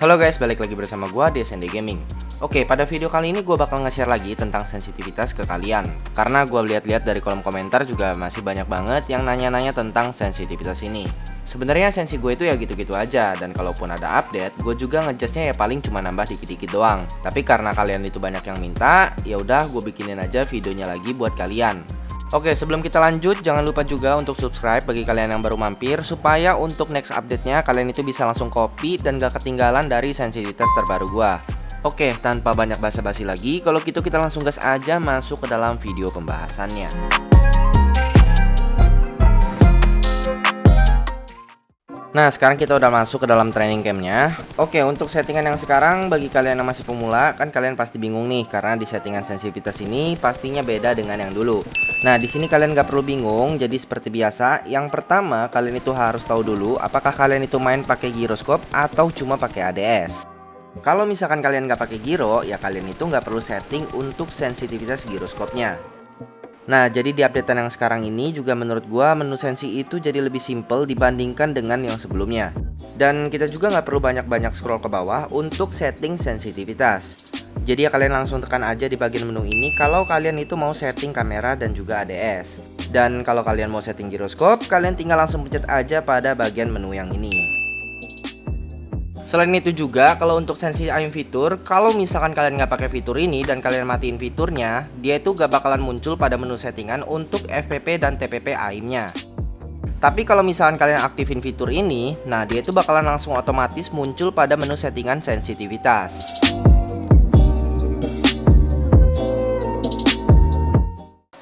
Halo guys, balik lagi bersama gua di SND Gaming. Oke, pada video kali ini gua bakal nge-share lagi tentang sensitivitas ke kalian. Karena gua lihat-lihat dari kolom komentar juga masih banyak banget yang nanya-nanya tentang sensitivitas ini. Sebenarnya sensi gue itu ya gitu-gitu aja, dan kalaupun ada update, gue juga ngejudge-nya ya paling cuma nambah dikit-dikit doang. Tapi karena kalian itu banyak yang minta, ya udah gue bikinin aja videonya lagi buat kalian. Oke, sebelum kita lanjut, jangan lupa juga untuk subscribe bagi kalian yang baru mampir, supaya untuk next update-nya kalian itu bisa langsung copy dan gak ketinggalan dari sensitivitas terbaru gua. Oke, tanpa banyak basa-basi lagi, kalau gitu kita langsung gas aja masuk ke dalam video pembahasannya. Nah, sekarang kita udah masuk ke dalam training campnya. Oke, untuk settingan yang sekarang bagi kalian yang masih pemula, kan kalian pasti bingung nih karena di settingan sensitivitas ini pastinya beda dengan yang dulu. Nah, di sini kalian gak perlu bingung. Jadi seperti biasa, yang pertama kalian itu harus tahu dulu apakah kalian itu main pakai gyroscope atau cuma pakai ADS. Kalau misalkan kalian gak pakai gyro, ya kalian itu gak perlu setting untuk sensitivitas gyroscope-nya. Nah, jadi di updatean yang sekarang ini juga menurut gua menu sensi itu jadi lebih simple dibandingkan dengan yang sebelumnya. Dan kita juga nggak perlu banyak-banyak scroll ke bawah untuk setting sensitivitas. Jadi ya kalian langsung tekan aja di bagian menu ini kalau kalian itu mau setting kamera dan juga ADS. Dan kalau kalian mau setting gyroscope, kalian tinggal langsung pencet aja pada bagian menu yang ini. Selain itu juga, kalau untuk sensi aim fitur, kalau misalkan kalian nggak pakai fitur ini dan kalian matiin fiturnya, dia itu gak bakalan muncul pada menu settingan untuk FPP dan TPP aimnya. Tapi kalau misalkan kalian aktifin fitur ini, nah dia itu bakalan langsung otomatis muncul pada menu settingan sensitivitas.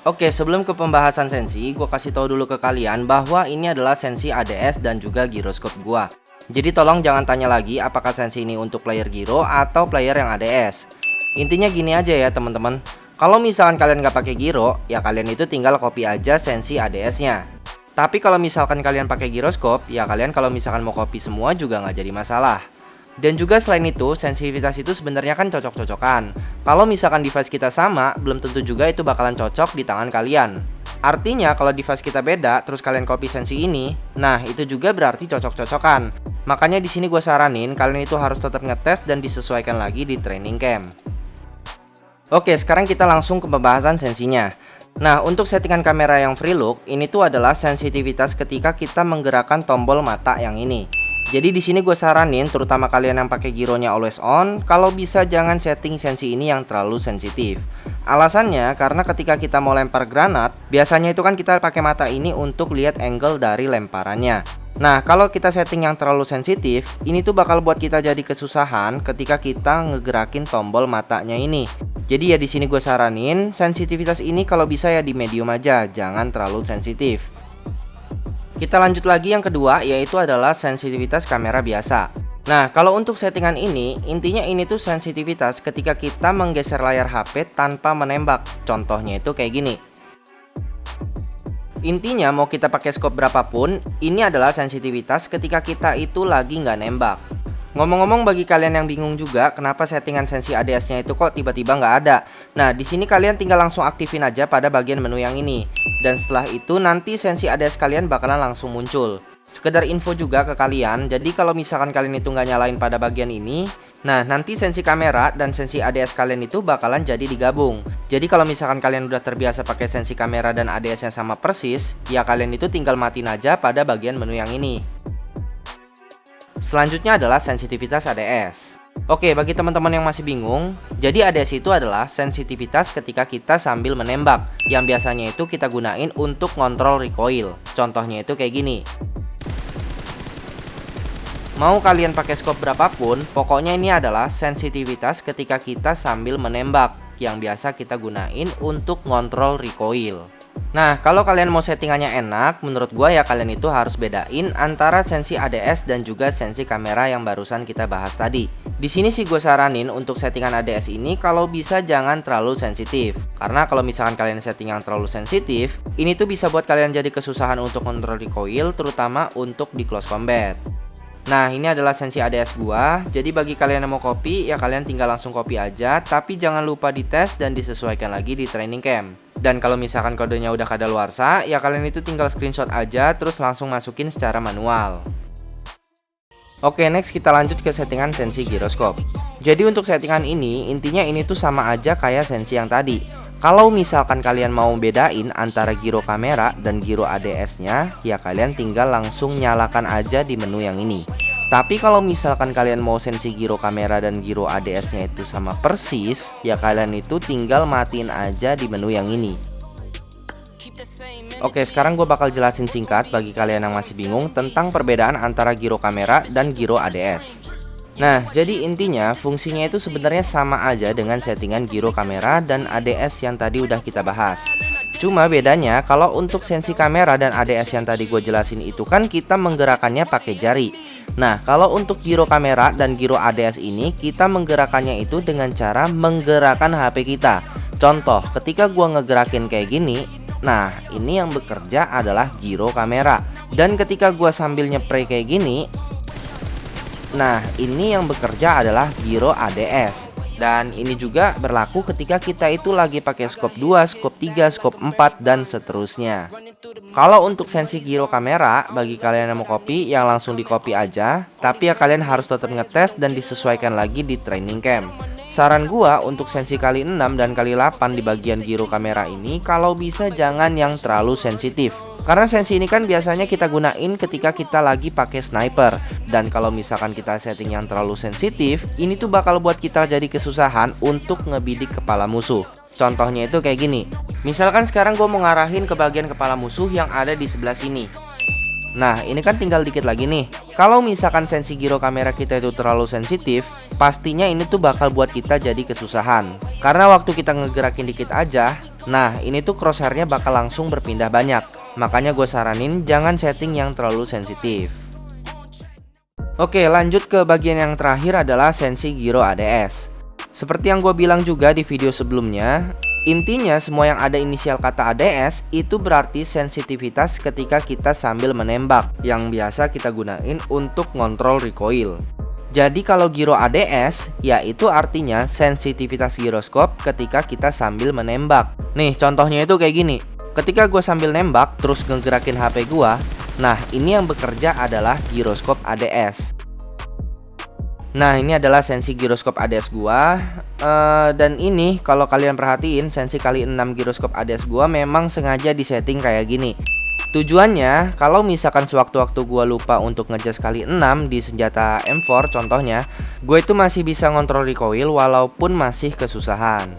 Oke, sebelum ke pembahasan sensi, gue kasih tahu dulu ke kalian bahwa ini adalah sensi ADS dan juga gyroscope gua. Jadi tolong jangan tanya lagi apakah sensi ini untuk player gyro atau player yang ADS. Intinya gini aja ya teman-teman. Kalau misalkan kalian nggak pakai gyro, ya kalian itu tinggal copy aja sensi ADS-nya. Tapi kalau misalkan kalian pakai gyroscope, ya kalian kalau misalkan mau copy semua juga nggak jadi masalah. Dan juga selain itu, sensitivitas itu sebenarnya kan cocok-cocokan. Kalau misalkan device kita sama, belum tentu juga itu bakalan cocok di tangan kalian. Artinya kalau device kita beda, terus kalian copy sensi ini, nah itu juga berarti cocok-cocokan. Makanya di sini gue saranin kalian itu harus tetap ngetes dan disesuaikan lagi di training camp. Oke, sekarang kita langsung ke pembahasan sensinya. Nah, untuk settingan kamera yang free look, ini tuh adalah sensitivitas ketika kita menggerakkan tombol mata yang ini. Jadi di sini gue saranin, terutama kalian yang pakai gyronya always on, kalau bisa jangan setting sensi ini yang terlalu sensitif. Alasannya karena ketika kita mau lempar granat, biasanya itu kan kita pakai mata ini untuk lihat angle dari lemparannya. Nah, kalau kita setting yang terlalu sensitif, ini tuh bakal buat kita jadi kesusahan ketika kita ngegerakin tombol matanya ini. Jadi ya di sini gue saranin, sensitivitas ini kalau bisa ya di medium aja, jangan terlalu sensitif. Kita lanjut lagi yang kedua, yaitu adalah sensitivitas kamera biasa. Nah, kalau untuk settingan ini, intinya ini tuh sensitivitas ketika kita menggeser layar HP tanpa menembak. Contohnya itu kayak gini. Intinya mau kita pakai scope berapapun, ini adalah sensitivitas ketika kita itu lagi nggak nembak. Ngomong-ngomong, bagi kalian yang bingung juga kenapa settingan sensi ADS-nya itu kok tiba-tiba nggak ada. Nah, di sini kalian tinggal langsung aktifin aja pada bagian menu yang ini. Dan setelah itu nanti sensi ADS kalian bakalan langsung muncul. Sekedar info juga ke kalian, jadi kalau misalkan kalian itu nggak nyalain pada bagian ini, nah nanti sensi kamera dan sensi ADS kalian itu bakalan jadi digabung. Jadi kalau misalkan kalian udah terbiasa pakai sensi kamera dan ADS-nya sama persis, ya kalian itu tinggal matiin aja pada bagian menu yang ini. Selanjutnya adalah sensitivitas ADS. Oke, bagi teman-teman yang masih bingung, jadi ADS itu adalah sensitivitas ketika kita sambil menembak, yang biasanya itu kita gunain untuk ngontrol recoil. Contohnya itu kayak gini. Mau kalian pakai scope berapapun, pokoknya ini adalah sensitivitas ketika kita sambil menembak, yang biasa kita gunain untuk ngontrol recoil. Nah, kalau kalian mau settingannya enak, menurut gua ya kalian itu harus bedain antara sensi ADS dan juga sensi kamera yang barusan kita bahas tadi. Di sini sih gue saranin untuk settingan ADS ini kalau bisa jangan terlalu sensitif. Karena kalau misalkan kalian setting yang terlalu sensitif, ini tuh bisa buat kalian jadi kesusahan untuk kontrol recoil, terutama untuk di close combat. Nah, ini adalah sensi ADS gua. Jadi bagi kalian yang mau copy, ya kalian tinggal langsung copy aja, tapi jangan lupa dites dan disesuaikan lagi di training camp. Dan kalau misalkan kodenya udah kadaluarsa, ya kalian itu tinggal screenshot aja terus langsung masukin secara manual. Oke, next kita lanjut ke settingan sensi giroskop. Jadi untuk settingan ini, intinya ini tuh sama aja kayak sensi yang tadi. Kalau misalkan kalian mau bedain antara giro kamera dan giro ADS-nya, ya kalian tinggal langsung nyalakan aja di menu yang ini. Tapi kalau misalkan kalian mau sensi giro kamera dan giro ADS-nya itu sama persis, ya kalian itu tinggal matiin aja di menu yang ini. Oke, sekarang gue bakal jelasin singkat bagi kalian yang masih bingung tentang perbedaan antara giro kamera dan giro ADS. Nah, jadi intinya fungsinya itu sebenarnya sama aja dengan settingan giro kamera dan ADS yang tadi udah kita bahas. Cuma bedanya kalau untuk sensi kamera dan ADS yang tadi gue jelasin itu kan kita menggerakkannya pakai jari. Nah, kalau untuk giro kamera dan giro ADS ini kita menggerakkannya itu dengan cara menggerakkan HP kita. Contoh, ketika gue ngegerakin kayak gini, nah ini yang bekerja adalah giro kamera. Dan ketika gue sambil nyepray kayak gini, nah ini yang bekerja adalah giro ADS. Dan ini juga berlaku ketika kita itu lagi pakai scope 2, scope 3, scope 4, dan seterusnya. Kalau untuk sensi giro kamera, bagi kalian yang mau copy, yang langsung di copy aja. Tapi ya kalian harus tetap ngetes dan disesuaikan lagi di training camp. Saran gua untuk sensi kali 6 dan kali 8 di bagian giro kamera ini, kalau bisa jangan yang terlalu sensitif. Karena sensi ini kan biasanya kita gunain ketika kita lagi pakai sniper. Dan kalau misalkan kita setting yang terlalu sensitif, ini tuh bakal buat kita jadi kesusahan untuk ngebidik kepala musuh. Contohnya itu kayak gini. Misalkan sekarang gue mau ngarahin ke bagian kepala musuh yang ada di sebelah sini. Nah, ini kan tinggal dikit lagi nih. Kalau misalkan sensi giro kamera kita itu terlalu sensitif, pastinya ini tuh bakal buat kita jadi kesusahan. Karena waktu kita ngegerakin dikit aja, nah ini tuh crosshairnya bakal langsung berpindah banyak. Makanya gue saranin jangan setting yang terlalu sensitif. Oke, lanjut ke bagian yang terakhir adalah sensi giro ADS. Seperti yang gue bilang juga di video sebelumnya, intinya semua yang ada inisial kata ADS itu berarti sensitivitas ketika kita sambil menembak, yang biasa kita gunain untuk ngontrol recoil. Jadi kalau giro ADS, ya itu artinya sensitivitas giroskop ketika kita sambil menembak. Nih contohnya itu kayak gini. Ketika gue sambil nembak terus ngegerakin HP gue, nah ini yang bekerja adalah giroskop ADS. Nah ini adalah sensi giroskop ADS gua. Dan ini kalau kalian perhatiin, sensi kali 6 giroskop ADS gua memang sengaja disetting kayak gini. Tujuannya kalau misalkan sewaktu-waktu gua lupa untuk ngejust kali 6 di senjata M4 contohnya, gue itu masih bisa ngontrol recoil walaupun masih kesusahan.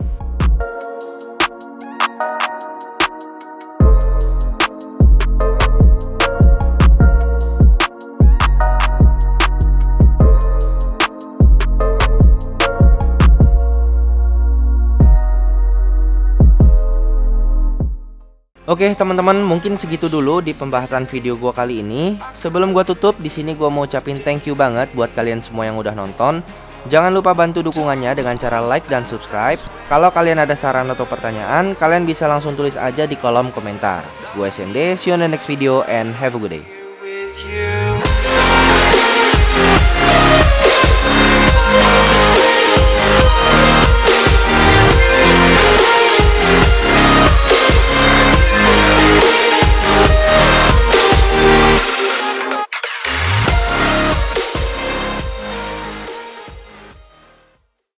Oke teman-teman, mungkin segitu dulu di pembahasan video gua kali ini. Sebelum gua tutup, di sini gua mau ucapin thank you banget buat kalian semua yang udah nonton. Jangan lupa bantu dukungannya dengan cara like dan subscribe. Kalau kalian ada saran atau pertanyaan, kalian bisa langsung tulis aja di kolom komentar. Gue SND, see you on the next video and have a good day.